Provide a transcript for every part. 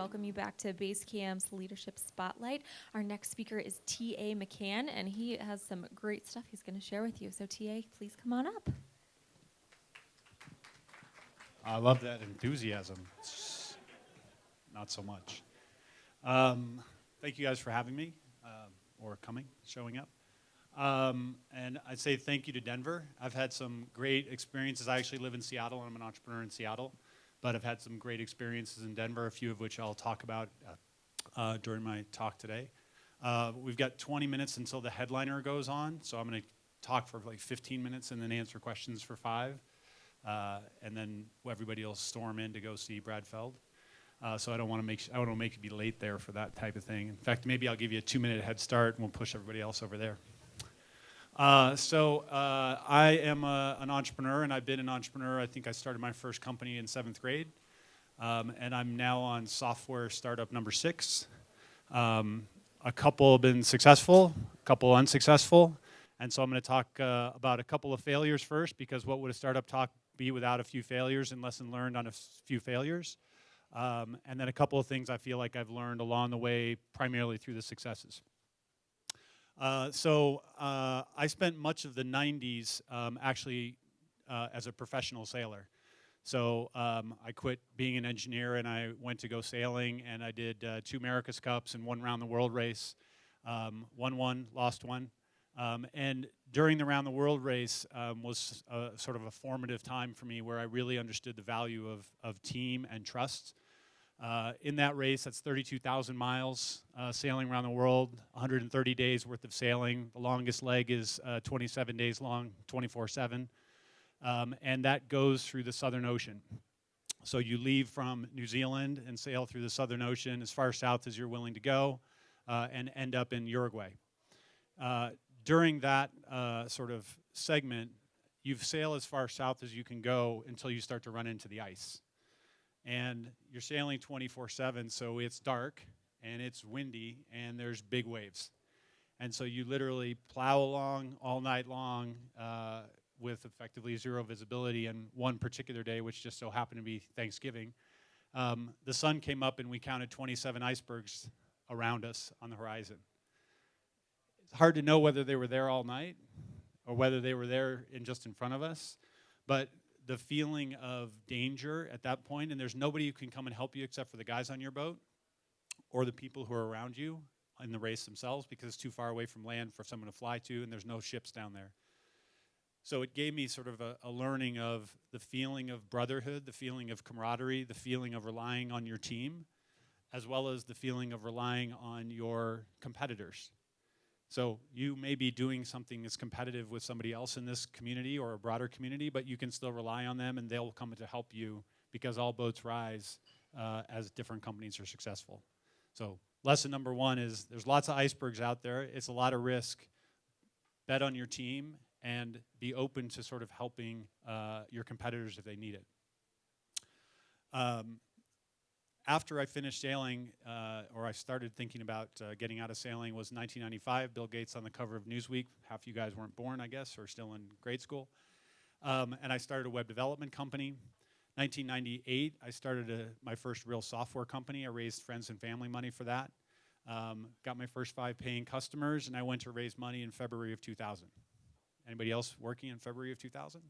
welcome you back to Basecamp's Leadership Spotlight. Our next speaker is T.A. McCann, and he has some great stuff he's going to share with you. So T.A., please come on up. I love that enthusiasm. It's not so much. Thank you guys for having me, or coming, showing up. And I'd say thank you to Denver. I've had some great experiences. I actually live in Seattle, and I'm an entrepreneur in Seattle. But I've had some great experiences in Denver, a few of which I'll talk about during my talk today. We've got 20 minutes until the headliner goes on, so I'm going to talk for like 15 minutes and then answer questions for 5. And then everybody will storm in to go see Brad Feld. So I don't want to make you be late there for that type of thing. In fact, maybe I'll give you a 2-minute head start, and we'll push everybody else over there. I am an entrepreneur, and I've been an entrepreneur. I think I started my first company in 7th grade, and I'm now on software startup number 6. A couple have been successful, a couple unsuccessful, and so I'm going to talk about a couple of failures first, because what would a startup talk be without a few failures and lesson learned on a few failures, and then a couple of things I feel like I've learned along the way, primarily through the successes. I spent much of the 90s actually as a professional sailor. So I quit being an engineer and I went to go sailing, and I did 2 America's Cups and 1 round the world race. Won one, lost one. And during the round the world race was sort of a formative time for me, where I really understood the value of team and trust. In that race, that's 32,000 miles sailing around the world, 130 days worth of sailing. The longest leg is 27 days long, 24/7, and that goes through the Southern Ocean. So you leave from New Zealand and sail through the Southern Ocean as far south as you're willing to go, and end up in Uruguay. During that sort of segment, you sail as far south as you can go until you start to run into the ice. And you're sailing 24/7, so it's dark, and it's windy, and there's big waves. And so you literally plow along all night long with effectively 0 visibility. And one particular day, which just so happened to be Thanksgiving, the sun came up, and we counted 27 icebergs around us on the horizon. It's hard to know whether they were there all night or whether they were there just in front of us, but the feeling of danger at that point, and there's nobody who can come and help you except for the guys on your boat or the people who are around you in the race themselves, because it's too far away from land for someone to fly to, and there's no ships down there. So it gave me sort of a learning of the feeling of brotherhood, the feeling of camaraderie, the feeling of relying on your team, as well as the feeling of relying on your competitors. So you may be doing something that's competitive with somebody else in this community or a broader community, but you can still rely on them, and they'll come to help you, because all boats rise as different companies are successful. So lesson number 1 is there's lots of icebergs out there. It's a lot of risk. Bet on your team and be open to sort of helping your competitors if they need it. After I finished sailing, or I started thinking about getting out of sailing, was 1995. Bill Gates on the cover of Newsweek. Half you guys weren't born, I guess, or still in grade school. And I started a web development company. 1998, I started my first real software company. I raised friends and family money for that. Got my first 5 paying customers, and I went to raise money in February of 2000. Anybody else working in February of 2000?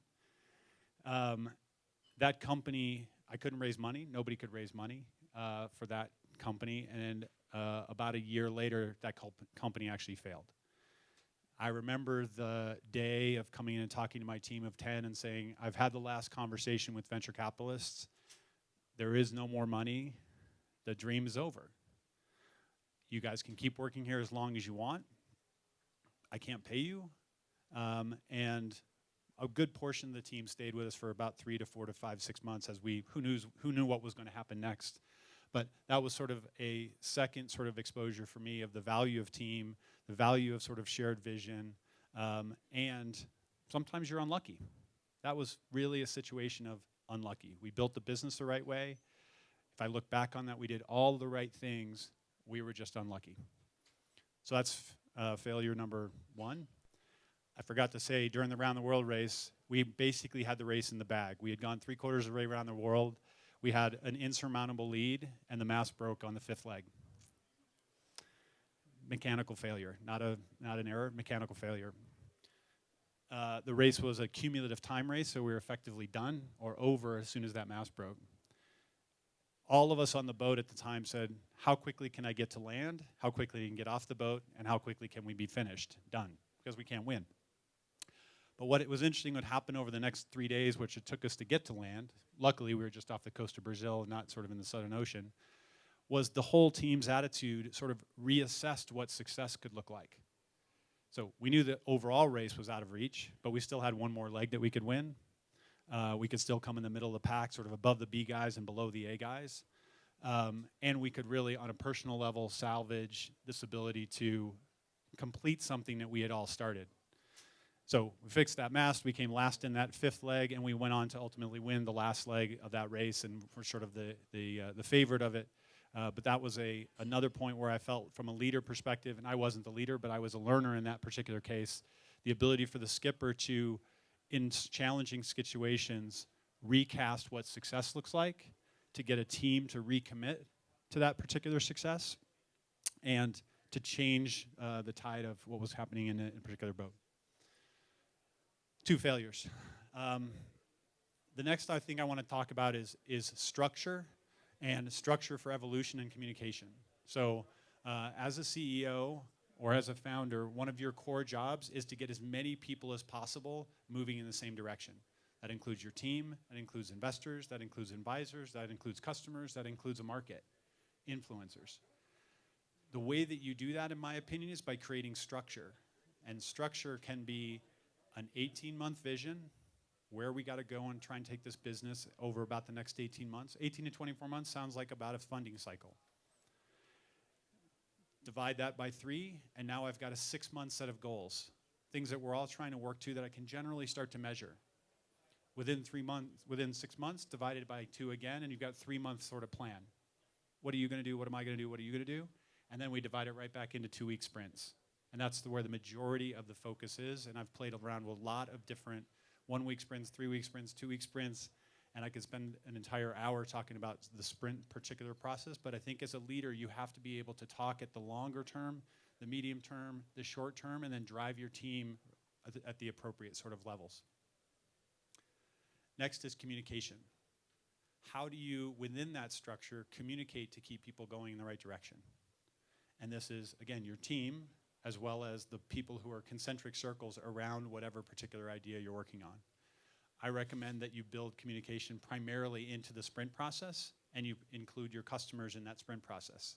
That company, I couldn't raise money. Nobody could raise money for that company, and about a year later, that company actually failed. I remember the day of coming in and talking to my team of 10 and saying, I've had the last conversation with venture capitalists. There is no more money. The dream is over. You guys can keep working here as long as you want. I can't pay you. And a good portion of the team stayed with us for about 3 to 4 to 5, 6 months as who knew what was going to happen next. But that was sort of a second sort of exposure for me of the value of team, the value of sort of shared vision, and sometimes you're unlucky. That was really a situation of unlucky. We built the business the right way. If I look back on that, we did all the right things. We were just unlucky. So that's failure number 1. I forgot to say, during the Round the World race, we basically had the race in the bag. We had gone 3/4 of the way around the world. We had an insurmountable lead, and the mast broke on the 5th leg. Mechanical failure, not an error, mechanical failure. The race was a cumulative time race, so we were effectively done or over as soon as that mast broke. All of us on the boat at the time said, how quickly can I get to land? How quickly can I get off the boat? And how quickly can we be finished? Done, because we can't win. But what was interesting would happen over the next 3 days, which it took us to get to land, luckily we were just off the coast of Brazil, not sort of in the Southern Ocean, was the whole team's attitude sort of reassessed what success could look like. So we knew the overall race was out of reach, but we still had one more leg that we could win. We could still come in the middle of the pack, sort of above the B guys and below the A guys. And we could really, on a personal level, salvage this ability to complete something that we had all started. So we fixed that mast, we came last in that 5th leg, and we went on to ultimately win the last leg of that race, and we're sort of the favorite of it. But that was another point where I felt from a leader perspective, and I wasn't the leader, but I was a learner in that particular case, the ability for the skipper to, in challenging situations, recast what success looks like, to get a team to recommit to that particular success, and to change the tide of what was happening in a particular boat. 2 failures. The next thing I want to talk about is structure, and structure for evolution and communication. So as a CEO or as a founder, one of your core jobs is to get as many people as possible moving in the same direction. That includes your team, that includes investors, that includes advisors, that includes customers, that includes a market, influencers. The way that you do that, in my opinion, is by creating structure. And structure can be an 18-month vision, where we got to go and try and take this business over about the next 18 months. 18 to 24 months sounds like about a funding cycle. Divide that by 3, and now I've got a 6-month set of goals, things that we're all trying to work to that I can generally start to measure. Within 6 months, divided by 2 again, and you've got 3-month sort of plan. What are you going to do? What am I going to do? What are you going to do? And then we divide it right back into 2-week sprints. And that's where the majority of the focus is, and I've played around with a lot of different 1-week sprints, 3-week sprints, 2-week sprints, and I could spend an entire hour talking about the sprint particular process, but I think as a leader, you have to be able to talk at the longer term, the medium term, the short term, and then drive your team at the appropriate sort of levels. Next is communication. How do you, within that structure, communicate to keep people going in the right direction? And this is, again, your team, as well as the people who are concentric circles around whatever particular idea you're working on. I recommend that you build communication primarily into the sprint process, and you include your customers in that sprint process.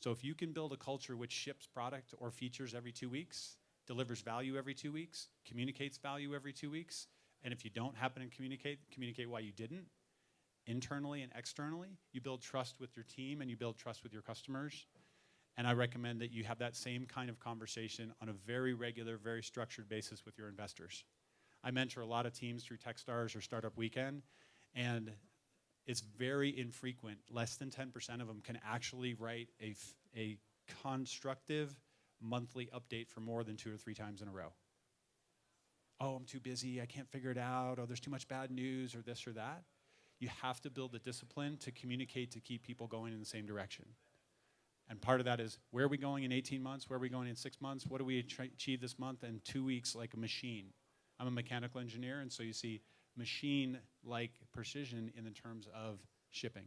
So if you can build a culture which ships product or features every 2 weeks, delivers value every 2 weeks, communicates value every 2 weeks, and if you don't happen to communicate why you didn't, internally and externally, you build trust with your team and you build trust with your customers. And I recommend that you have that same kind of conversation on a very regular, very structured basis with your investors. I mentor a lot of teams through Techstars or Startup Weekend, and it's very infrequent. Less than 10% of them can actually write a constructive monthly update for more than 2 or 3 times in a row. Oh, I'm too busy, I can't figure it out, oh, there's too much bad news, or this or that. You have to build the discipline to communicate to keep people going in the same direction. And part of that is, where are we going in 18 months? Where are we going in 6 months? What do we achieve this month? And 2 weeks like a machine. I'm a mechanical engineer, and so you see machine-like precision in the terms of shipping.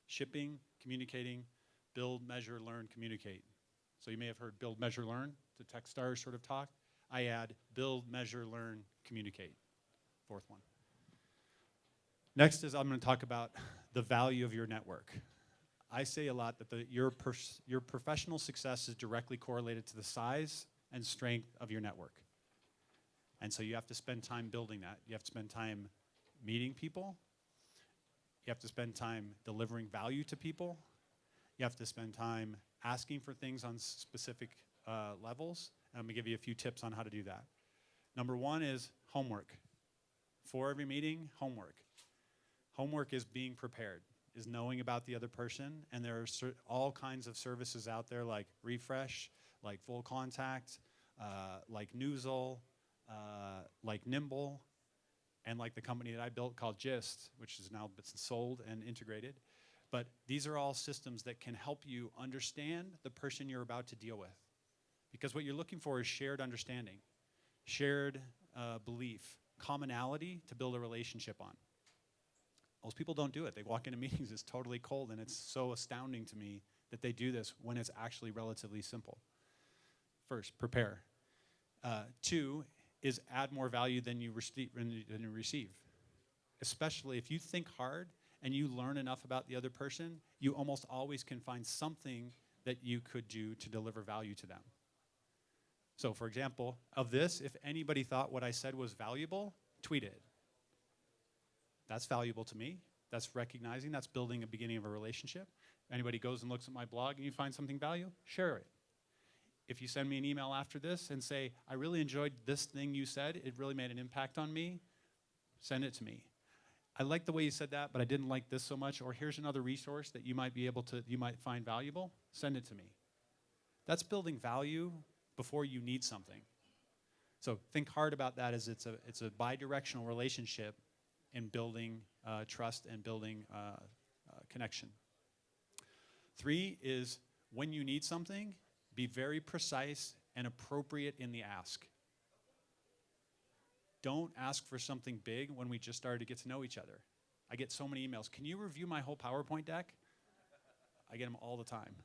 Shipping, communicating, build, measure, learn, communicate. So you may have heard build, measure, learn, the Techstars sort of talk. I add build, measure, learn, communicate. 4th one. Next is I'm going to talk about the value of your network. I say a lot that your professional success is directly correlated to the size and strength of your network. And so you have to spend time building that. You have to spend time meeting people. You have to spend time delivering value to people. You have to spend time asking for things on specific levels. And I'm going to give you a few tips on how to do that. Number 1 is homework. For every meeting, homework. Homework is being prepared, is knowing about the other person. And there are all kinds of services out there like Refresh, like Full Contact, like Newsel, like Nimble. and like the company that I built called Gist, which is now been sold and integrated. But these are all systems that can help you understand the person you're about to deal with. Because what you're looking for is shared understanding, shared belief, commonality to build a relationship on. Most people don't do it. They walk into meetings, it's totally cold, and it's so astounding to me that they do this when it's actually relatively simple. First, prepare. 2 is add more value than you receive. Especially if you think hard and you learn enough about the other person, you almost always can find something that you could do to deliver value to them. So for example, of this, if anybody thought what I said was valuable, tweet it. That's valuable to me. That's recognizing, that's building a beginning of a relationship. Anybody goes and looks at my blog and you find something valuable, share it. If you send me an email after this and say, I really enjoyed this thing you said, it really made an impact on me, send it to me. I like the way you said that, but I didn't like this so much, or here's another resource that you might find valuable, send it to me. That's building value before you need something. So think hard about that as it's a bi-directional relationship in building trust and building connection. 3 is when you need something, be very precise and appropriate in the ask. Don't ask for something big when we just started to get to know each other. I get so many emails. Can you review my whole PowerPoint deck? I get them all the time.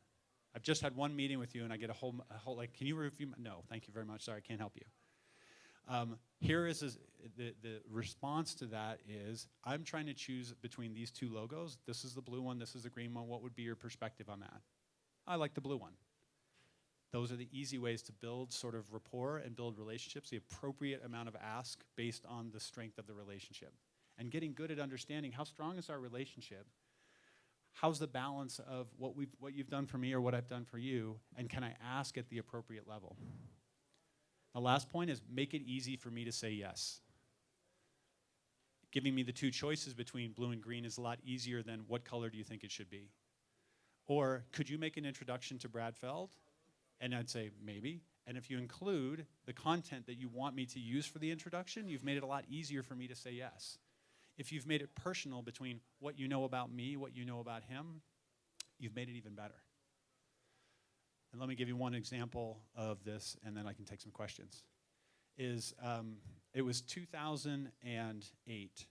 I've just had one meeting with you and I get a whole like, can you review my, no, thank you very much, sorry, I can't help you. Here is the response to that is, I'm trying to choose between these 2 logos. This is the blue one, this is the green one. What would be your perspective on that? I like the blue one. Those are the easy ways to build sort of rapport and build relationships, the appropriate amount of ask based on the strength of the relationship. And getting good at understanding how strong is our relationship, how's the balance of what you've done for me or what I've done for you, and can I ask at the appropriate level? The last point is make it easy for me to say yes. Giving me the 2 choices between blue and green is a lot easier than what color do you think it should be? Or could you make an introduction to Brad Feld? And I'd say maybe. And if you include the content that you want me to use for the introduction, you've made it a lot easier for me to say yes. If you've made it personal between what you know about me, what you know about him, you've made it even better. And let me give you one example of this, and then I can take some questions. It was 2008,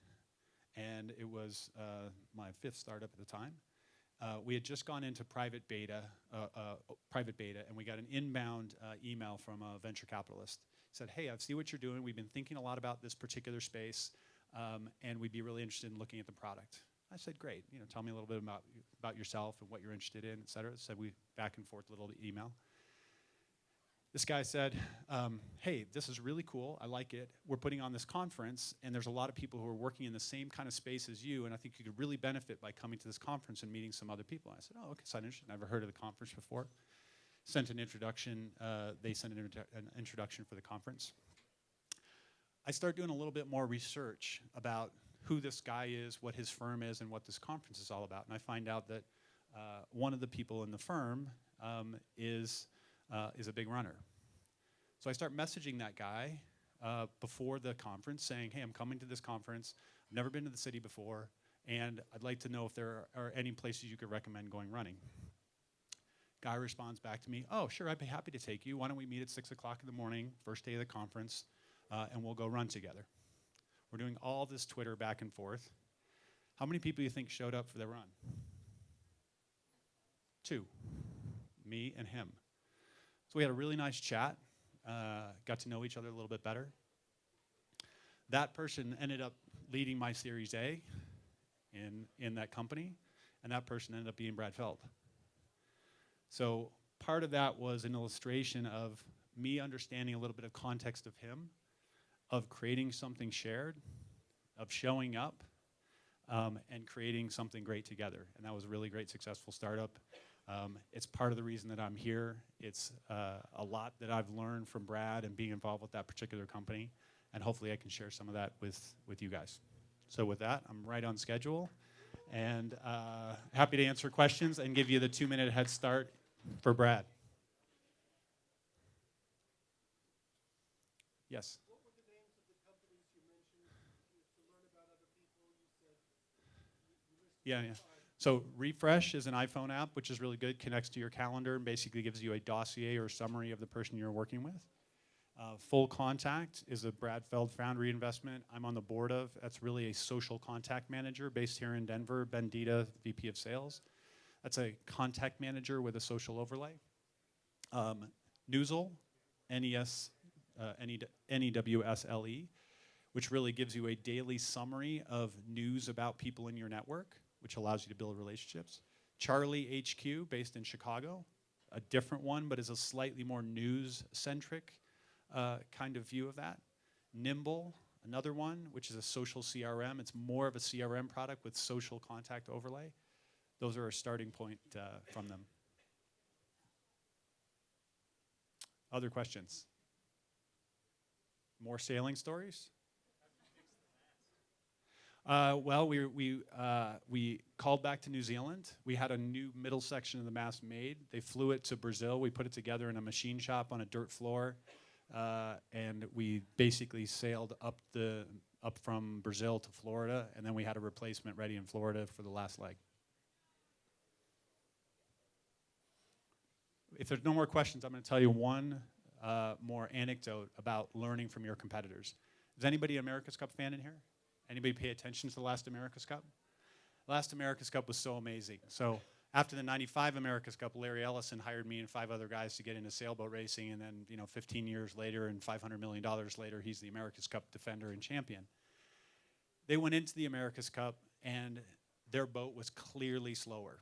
and it was my 5th startup at the time. We had just gone into private beta, and we got an inbound email from a venture capitalist. He said, hey, I see what you're doing. We've been thinking a lot about this particular space, and we'd be really interested in looking at the product. I said, great. Tell me a little bit about yourself and what you're interested in, et cetera. So we back and forth a little email. This guy said, hey, this is really cool. I like it. We're putting on this conference, and there's a lot of people who are working in the same kind of space as you, and I think you could really benefit by coming to this conference and meeting some other people. I said, oh, okay, so I'm interested. Never heard of the conference before. Sent an introduction. They sent an introduction for the conference. I start doing a little bit more research about who this guy is, what his firm is, and what this conference is all about. And I find out that one of the people in the firm is a big runner. So I start messaging that guy before the conference saying, hey, I'm coming to this conference. I've never been to the city before, and I'd like to know if there are any places you could recommend going running. Guy responds back to me, oh, sure, I'd be happy to take you. Why don't we meet at 6 o'clock in the morning, first day of the conference, and we'll go run together. We're doing all this Twitter back and forth. How many people do you think showed up for the run? 2, me and him. So we had a really nice chat, got to know each other a little bit better. That person ended up leading my Series A in that company, and that person ended up being Brad Feld. So part of that was an illustration of me understanding a little bit of context of him, of creating something shared, of showing up, and creating something great together. And that was a really great, successful startup. It's part of the reason that I'm here. It's a lot that I've learned from Brad and being involved with that particular company, and hopefully I can share some of that with you guys. So with that, I'm right on schedule, and happy to answer questions and give you the 2-minute head start for Brad. Yes? What were the names of the companies you mentioned Yeah, yeah. So Refresh is an iPhone app, which is really good, connects to your calendar and basically gives you a dossier or summary of the person you're working with. Full Contact is a Brad Feld Foundry investment I'm on the board of. That's really a social contact manager based here in Denver. Ben Dita, VP of Sales. That's a contact manager with a social overlay. Newsle, N-E-W-S-L-E, which really gives you a daily summary of news about people in your network, which allows you to build relationships. Charlie HQ, based in Chicago, a different one, but is a slightly more news-centric kind of view of that. Nimble, another one, which is a social CRM. It's more of a CRM product with social contact overlay. Those are a starting point from them. Other questions? More sailing stories? Well, we called back to New Zealand. We had a new middle section of the mast made. They flew it to Brazil. We put it together in a machine shop on a dirt floor, and we basically sailed up from Brazil to Florida, and then we had a replacement ready in Florida for the last leg. If there's no more questions, I'm going to tell you one more anecdote about learning from your competitors. Is anybody an America's Cup fan in here? Anybody pay attention to the last America's Cup? Last America's Cup was so amazing. So after the '95 America's Cup, Larry Ellison hired me and 5 other guys to get into sailboat racing, and then 15 years later and $500 million later, he's the America's Cup defender and champion. They went into the America's Cup, and their boat was clearly slower.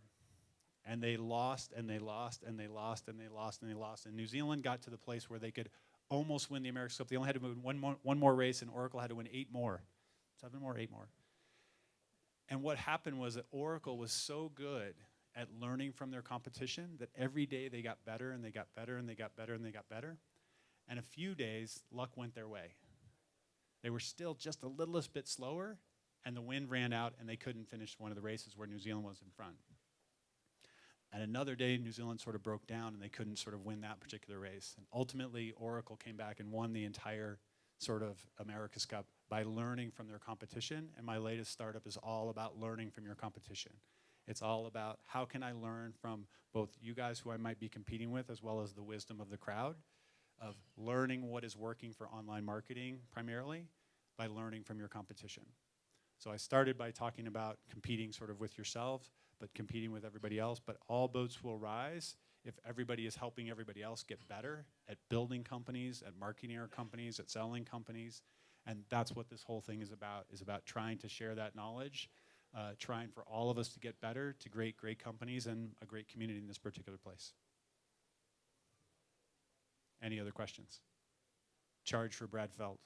And they lost, and they lost, and they lost, and they lost, and they lost. And New Zealand got to the place where they could almost win the America's Cup. They only had to win one more race, and Oracle had to win 8 more. 7 more, 8 more. And what happened was that Oracle was so good at learning from their competition that every day they got better, and they got better, and they got better, and they got better. And a few days, luck went their way. They were still just a little bit slower, and the wind ran out, and they couldn't finish one of the races where New Zealand was in front. And another day, New Zealand sort of broke down, and they couldn't sort of win that particular race. And ultimately, Oracle came back and won the entire sort of America's Cup by learning from their competition. And my latest startup is all about learning from your competition. It's all about how can I learn from both you guys who I might be competing with, as well as the wisdom of the crowd, of learning what is working for online marketing primarily by learning from your competition. So I started by talking about competing sort of with yourselves, but competing with everybody else. But all boats will rise if everybody is helping everybody else get better at building companies, at marketing our companies, at selling companies. And that's what this whole thing is about trying to share that knowledge, trying for all of us to get better, to great companies and a great community in this particular place. Any other questions? Charge for Brad Feld.